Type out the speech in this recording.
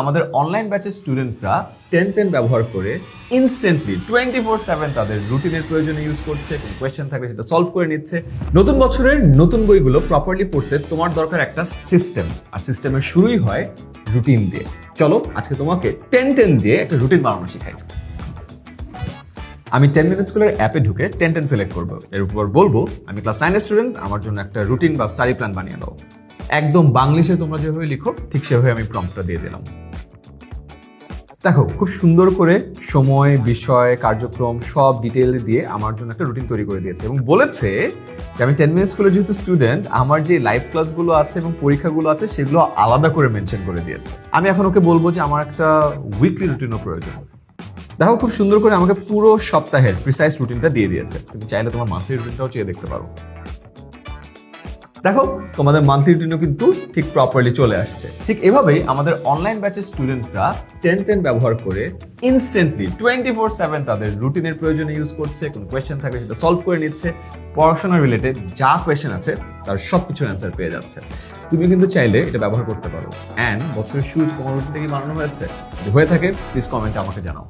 আমাদের অনলাইন ব্যাচের স্টুডেন্টরা 10 ব্যবহার করে ইনস্ট্যান্টলি 24/7 তাদের রুটিনের প্রয়োজনে ইউজ করছে। কোনো কোয়েশ্চেন থাকলে সেটা সলভ করে নিচ্ছে। নতুন বছরের নতুন বইগুলো প্রপারলি পড়তে তোমার দরকার একটা সিস্টেম, আর সিস্টেমের শুরুই হয় রুটিন দিয়ে। চলো আজকে তোমাকে 10 দিয়ে একটা রুটিন বানানো শেখাই। আমি 10 মিনিট স্কুলের অ্যাপে ঢুকে 10 সিলেক্ট করবো। এর উপর বলবো আমি ক্লাস 9 এর স্টুডেন্ট, আমার জন্য একটা রুটিন বা স্টাডি প্ল্যান বানিয়ে দাও। একদম বাংলিশে তোমরা যেভাবে লিখো ঠিক সেভাবে আমি প্রম্পটটা দিয়ে দিলাম। দেখো খুব সুন্দর করে সময়, বিষয়, কার্যক্রম সব ডিটেইল দিয়ে আমার জন্য একটা রুটিন তৈরি করে দিয়েছে এবং বলেছে যে আমি 10 মিনিট স্কুলের যেহেতু স্টুডেন্ট, আমার যে লাইভ ক্লাসগুলো আছে এবং পরীক্ষাগুলো আছে সেগুলো আলাদা করে মেনশন করে দিয়েছে। আমি এখন ওকে বলবো যে আমার একটা উইকলি রুটিনও প্রয়োজন। দেখো খুব সুন্দর করে আমাকে পুরো সপ্তাহের প্রিসাইজ রুটিনটা দিয়ে দিয়েছে। তুমি চাইলে তোমার মান্থলি রুটিনটাও চেয়ে দেখতে পারো। দেখো তোমাদের মান্থলি রুটিনও কিন্তু ঠিক প্রপারলি চলে আসছে। ঠিক এভাবেই আমাদের অনলাইন ব্যাচের স্টুডেন্টরা 10 ব্যবহার করে ইনস্ট্যান্টলি 24/7 তাদের রুটিনের প্রয়োজনে ইউজ করছে। কোনো কোয়েশ্চেন থাকলে সেটা সলভ করে নিচ্ছে। পড়াশোনা রিলেটেড যা কোয়েশ্চেন আছে তার সবকিছুর অ্যান্সার পেয়ে যাচ্ছে। তুমি কিন্তু চাইলে এটা ব্যবহার করতে পারো। অ্যান্ড বছরের শুরুতে তোমার রুটিনটা কি বানানো হয়েছে? যদি হয়ে থাকে প্লিজ কমেন্টে আমাকে জানাও।